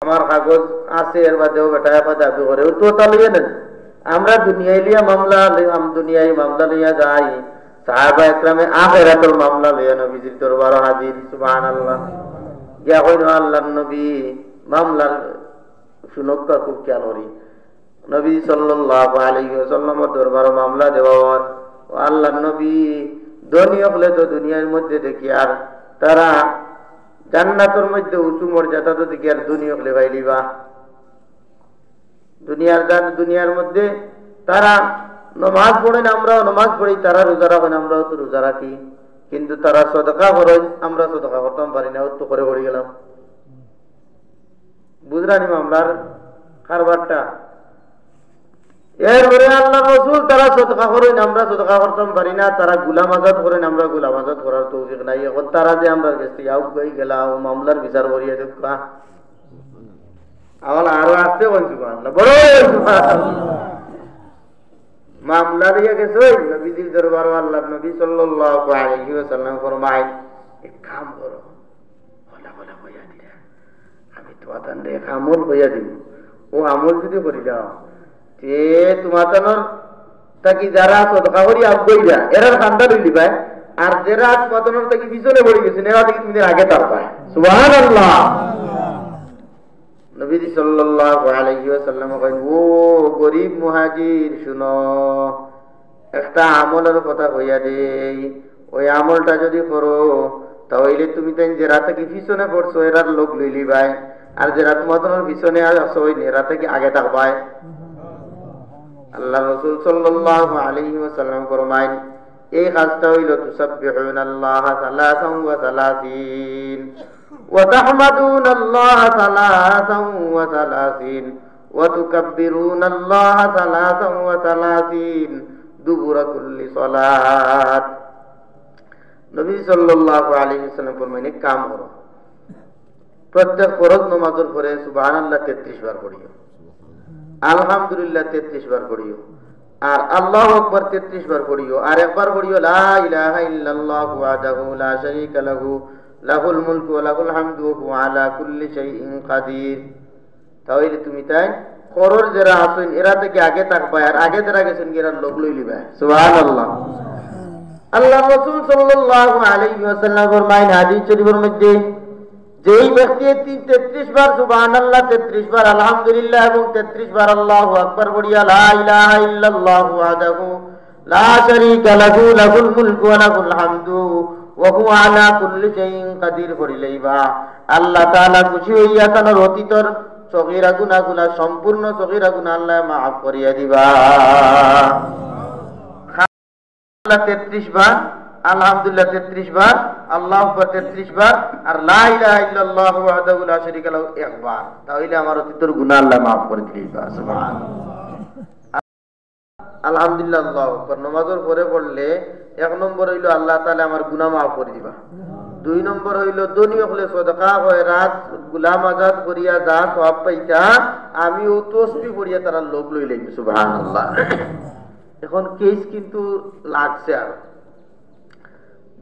আমার কাগজ আছে এর বাদেও বেটা দাবি করে ও তো তা লইয়া নেন আমরা দুনিয়ায় লিয়া মামলা দুনিয়ায় মামলা লইয়া যাই সাহাবা একরামে আখিরাতের মামলা লইয়া নবীজির দরবারে হাজির সুবহানাল্লাহ ইয়া কইন আল্লাহর নবী মামলার শুনক্কা খুব খেয়াল করি নবী সাল্লাল্লাহু আলাইহি ওয়াসাল্লামের দরবারে মামলা দেওয়ার ও আল্লাহর নবী দুনিয়া হলে তো দুনিয়ার মধ্যে দেখি আর তারা জান্নাতের মধ্যে উঁচু মর্যাদা তো দেখি আর দুনিয়া হলে পাইলিবা দুনিয়ার মধ্যে তারা নমাজ পড়েন আমরাও নমাজ পড়ি তারা রোজা রাখেন আমরাও তো রোজা রাখি কিন্তু তারা সদকা করেন আমরা সদকা করতাম পারি না তো করে পড়ে গেলাম বুঝরানি মামলার কারবারটা এরপরে আল্লাহ রাসূল তারা সদকা করেন আমরা সদকা করতাম পারি না তারা গোলাম আজাদ করেন আমরা গোলাম আজাদ করার তৌফিক নাই এখন তারা যে আমরা গেছি আউ গই গেলা ও মামলার বিচার করিয়া দেখা আমার আরো আসতে বলছি সুবহানাল্লাহ বড় সুবহানাল্লাহ মামলা দিয়ে গেছে নবীজির দরবারে আল্লাহর নবী সাল্লাল্লাহু আলাইহি ওয়াসাল্লাম ফরমায় এক কাম করো বলা বলা হইয়া দিলা আমি তোমাদের এক আমল হইয়া দিব ও আমল যদি করি দাও যে তোমাদের তাকি যারা সদকা করি আগুইরা এরার খান্দা লইলি ভাই আর যারা তোমাদের তাকি পিছনে পড়ে গেছে এরা থেকে তুমি আগে তারপা সুবহানাল্লাহ নবীজি সাল্লাল্লাহু আলাইহি ওয়াসাল্লাম কইন ও গরীব মুহাজির শুনো একটা আমলের কথা কইয়া দেই ওই আমলটা যদি করো তাহলে তুমি তাই যে রাতে কি পিছনে পড়ছো এরার লোক লইলি ভাই আর যে রাত তোমাদের পিছনে আসো ওই রাতে কি আগে থাকবাই আল্লাহ রাসূল সাল্লাল্লাহু আলাইহি ওয়াসাল্লাম ফরমায় এই কাজটা হইল তুসাব্বিহুনাল্লাহ সালাসান ওয়া সালাসিন وتحمدون الله ثلاثا وثلاثين وتكبرون الله ثلاثا وثلاثين دبر كل صلاة নবী সাল্লাল্লাহু আলাইহি ওয়াসাল্লাম ফরমাইলেন কাম করো প্রত্যেক ফরজ নামাজের পরে সুবহানাল্লাহ 33 বার পড়িও আলহামদুলিল্লাহ 33 বার পড়িও আর আল্লাহু আকবার 33 বার পড়িও আর একবার পড়িও লা ইলাহা ইল্লাল্লাহু ওয়াহদাহু লা শারীকা লাহু লাহুল মুলকু ওয়া লাহুল হামদু ওয়া হুয়া আলা কুল্লি শাইইন কাদির তাহলে তুমি তাই করর যারা আছেন এরা থেকে আগে থাকবা আর আগে যারা গেছেন এরা লোক লই লিবা সুবহানাল্লাহ আল্লাহ রাসূল সাল্লাল্লাহু আলাইহি ওয়াসাল্লাম ফরমায়েন হাদিস শরীফের মধ্যে যেই ব্যক্তি 33 বার সুবহানাল্লাহ 33 বার আলহামদুলিল্লাহ এবং 33 বার আল্লাহু আকবার পড়িয়া লা ইলাহা ইল্লাল্লাহু ওয়াহদাহু লা শারীকা লাহু লাহুল মুলকু ওয়া লাহুল হামদু ওয়া হুয়া আলা কুল্লি শাইইন কাদির করিলেইবা আল্লাহ তাআলা খুশি হইয়া তার অতীতর সগীরা গুনাহগুলো সম্পূর্ণ সগীরা গুনাহ আল্লাহ maaf করিয়া দিবা আল্লাহ 33 বার আলহামদুলিল্লাহ 33 বার আল্লাহু আকবার 33 বার আর লা ইলাহা ইল্লাল্লাহু ওয়াহদাহু লা শারীকা লাহু একবার তাহলে আমার অতীতের গুনাহ আল্লাহ maaf করে দিবা সুবহানাল্লাহ আলহামদুলিল্লাহ আল্লাহু আকবার নামাজের পরে পড়লে এক নম্বর হইল আল্লাহ তাআলা আমার গুনাহ maaf করে দিবা দুই নম্বর হইল দুনিয়া হলে সদকা হয় রাত গোলাম আজাদ করিয়া যা সওয়াব পাইতা আমি ও তসবিহ পড়িয়া তারা লোক লইলেন সুবহানাল্লাহ এখন কেস কিন্তু লাগছে আর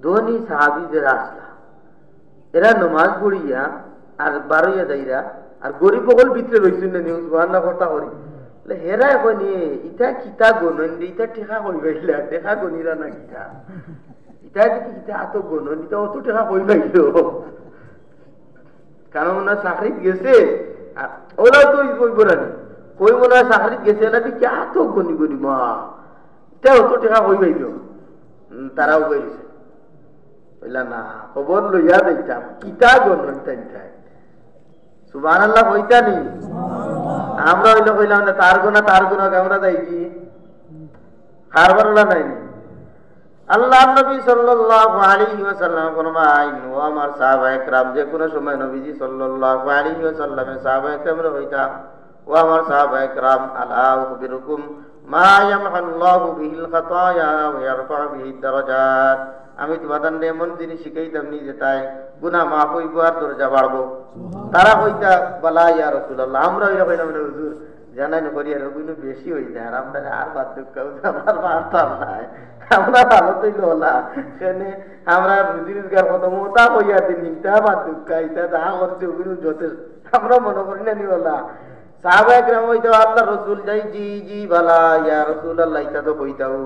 ধনী সাহাবী যারা আসলা এরা নামাজ পড়িয়া আর বারইয়া যাইরা আর গরিব সকল ভিতরে রইছেন না নিউজ সুবহানাল্লাহ কথা করি হেরা কইনি ইটা কিতা গনন ইটা টেকা কইবাইলা টেকা গনিরা না কিতা ইটা দেখি কিতা এত গনন ইটা অত টেকা কইবাইলো কারণ না চাকরিত গেছে আর ওলা তো কইব না কইব না চাকরিত গেছে না কি এত গনি গনি মা ইটা অত টেকা কইবাইলো তারাও কইছে কইলা না খবর লইয়া যাইতাম কিতা গনন তাই সুবহানাল্লাহ কইতা নি আমরা হইলো কইলাম না তার গুনাহ আমরা দেই কি হারবারলা নাই আল্লাহ নবী সাল্লাল্লাহু আলাইহি ওয়াসাল্লাম ফরমাইন ও আমার সাহাবায়ে کرام যে কোন সময় নবীজি সাল্লাল্লাহু আলাইহি ওয়াসাল্লামের সাহাবায়ে کرام হইতা ও আমার সাহাবায়ে کرام আলা উখবিরুকুম মা ইয়ামহুল্লাহু বিহিল খাতায়া ওয়া ইয়ারফা'ু বিহিদ দারাজাত আমি তোমাদের এমন জিনিস শিখাইতাম নি যে তাই গুনাহ maaf হইব আর দরজা বাড়বো তারা কইতা বলা ইয়া রাসূলুল্লাহ আমরা হইলা কইলাম হুজুর জানাই করি আর ওগুলো বেশি হয়ে যায় আর আমরা আর বাদ দুঃখ আমার পারতাম না আমরা ভালো তৈল হলা সেখানে আমরা রুজি রোজগার কত মোটা হইয়া দিন ইটা বাদ দুঃখ ইটা যা করছে ওগুলো যথেষ্ট আমরা মনে করি না নি হলা সাহাবায়ে কেরাম হইতো আল্লাহ রসুল যাই জি জি বালা ইয়া রসুল আল্লাহ ইটা তো কইতাও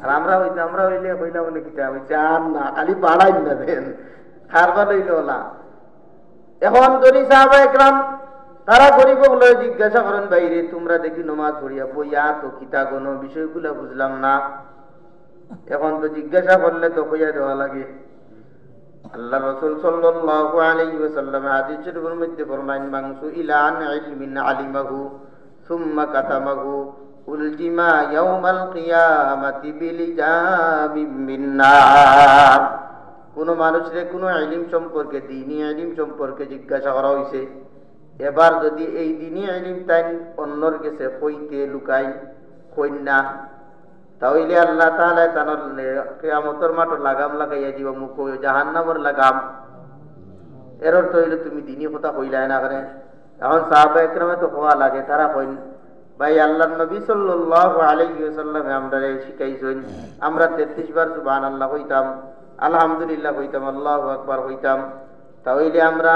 আর আমরা হইলে কইলাম বলে কিতা আমি চান না খালি বাড়াই না দেন খারবার হইল হলা এখন যদি সাহাবায়ে কেরাম তারা গরিব বলে জিজ্ঞাসা করেন বাইরে তোমরা দেখি নমাজ পড়িয়া বইয়া তো কিতা কোনো বিষয়গুলো বুঝলাম না এখন তো জিজ্ঞাসা করলে তো কইয়া দেওয়া লাগে আল্লাহ রাসূল সাল্লাল্লাহু আলাইহি ওয়াসাল্লাম হাদিস শরীফের মধ্যে ফরমায়েন মানসু ইলা আন ইলমিন আলিমাহু সুম্মা কাতামাহু উলজিমা ইয়াউমাল কিয়ামাতি বিলিজামিন মিন নার কোন মানুষের কোন ইলম সম্পর্কে দ্বীনি ইলম সম্পর্কে জিজ্ঞাসা করা হইছে এবার যদি এই দ্বীনি ইলম তাই অন্যর কাছে কইতে লুকাই কইনা তাহলে আল্লাহ তাআলা তানর কিয়ামতের মাঠে লাগাম লাগাইয়া দিব মুখ জাহান্নামের লাগাম এর অর্থ হইল তুমি দ্বীনি কথা কইলাই না করে এখন সাহাবায়ে কেরামে তো হওয়া লাগে তারা কইন ভাই আল্লাহর নবী সাল্লাল্লাহু আলাইহি ওয়াসাল্লাম আমরারে শিখাইছেন আমরা 33 বার সুবহানাল্লাহ কইতাম আলহামদুলিল্লাহ কইতাম আল্লাহু আকবার কইতাম তাহলে আমরা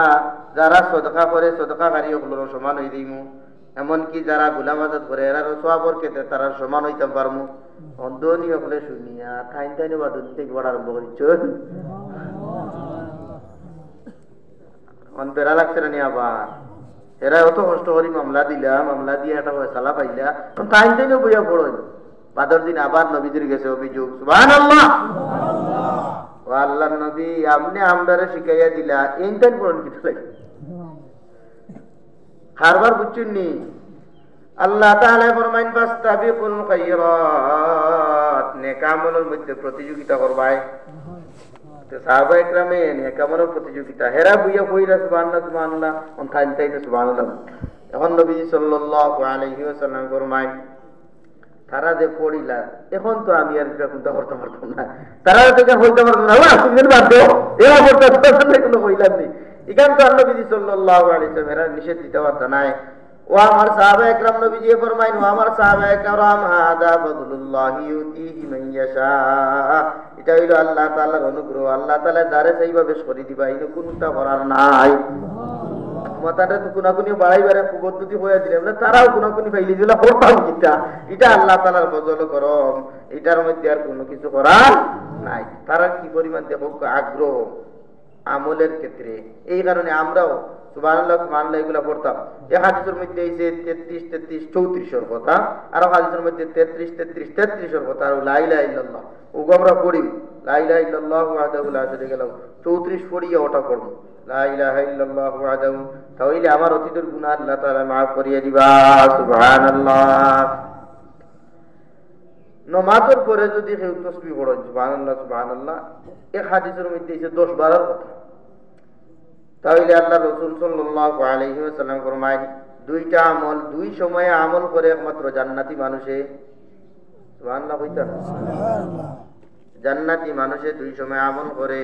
যারা সদকা করে সদকাকারী ওগুলোর সমান হয়ে দিমু এমনকি যারা গোলাম আজাদ করে এরারও সওয়াবের ক্ষেত্রে তারা সমান হইতে পারমু অন্ধনি হলে শুনিয়া ঠাইন ঠাইন বাদুন থেকে বড় আরম্ভ করিছেন অন্তরা লাগছে না আবার এরা অত কষ্ট করি মামলা দিলা মামলা দিয়ে একটা ফয়সালা পাইলা ঠাইন ঠাইন বইয়া পড়ল বাদর দিন আবার নবীদের গেছে অভিযোগ সুবহানাল্লাহ ও আল্লাহর নবী আপনি আমদারে শিখাইয়া দিলা এইটাই পড়ন কি লাগে হারবার বুঝছেননি আল্লাহ তাআলা ফরমাইন ফাস্তাবিকুল খায়রাত নেক আমলের মধ্যে প্রতিযোগিতা করবাই তো সাহাবায়ে কেরামে নেক আমলের প্রতিযোগিতা হেরা বুইয়া কইরা সুবহানাল্লাহ সুবহানাল্লাহ অন তাইতে সুবহানাল্লাহ এখন নবী সাল্লাল্লাহু আলাইহি ওয়াসাল্লাম ফরমাইন তারা যে পড়িলা এখন তো আমি আর চিন্তা করতে পারতাম না তারা থেকে বলতে পারতাম না তুমি বাদ দাও এরা পড়তে কোনো কইলাম নেই এখান তো আল্লাহ নবী সাল্লাল্লাহু আলাইহি ওয়াসাল্লাম এরা নিষেধ দিতে পারত না ও আমার সাহাবায়ে কেরাম নবীজি ফরমাইন ও আমার সাহাবায়ে কেরাম হাদা ফাদলুল্লাহ ইউতিহি মান ইয়াশা এটা হইল আল্লাহ তাআলার অনুগ্রহ আল্লাহ তাআলা যারে চাইবা বেশ করে দিবা এই কোনটা করার নাই মাথাটা তো কোনাকুনি বাড়াইবারে পদ্ধতি হয়ে দিলে আমরা তারাও কোনাকুনি ফাইলি দিলা করতাম কিটা এটা আল্লাহ তাআলার ফজল করম এটার মধ্যে আর কোনো কিছু করার নাই তারা কি পরিমাণ দেখো আগ্রহ আমলের ক্ষেত্রে এই কারণে আমরাও সুবহানাল্লাহ সুবহানাল্লাহ এগুলা পড়তাম এই হাদিসের মধ্যে এই যে 33 33 34 এর কথা আর হাদিসের মধ্যে 33 33 33 এর কথা আর লা ইলাহা ইল্লাল্লাহ ওগো আমরা পড়ি লা ইলাহা ইল্লাল্লাহু ওয়াহদাহু লা শারীকা লাহু 34 পড়িয়া ওটা পড়ব লা ইলাহা ইল্লাল্লাহু ওয়াহদাহু তাহলে আমার অতীতের গুনাহ আল্লাহ তাআলা maaf করিয়ে দিবা সুবহানাল্লাহ নামাজের পরে যদি কেউ তাসবিহ পড়ে সুবহানাল্লাহ সুবহানাল্লাহ এই হাদিসের মধ্যে আছে 10 12 কথা তাহলে আল্লাহ রাসূল সাল্লাল্লাহু আলাইহি ওয়াসাল্লাম ফরমায় দুইটা আমল দুই সময়ে আমল করে একমাত্র জান্নাতি মানুষে সুবহানাল্লাহ কইতা সুবহানাল্লাহ জান্নাতি মানুষে দুই সময় আমল করে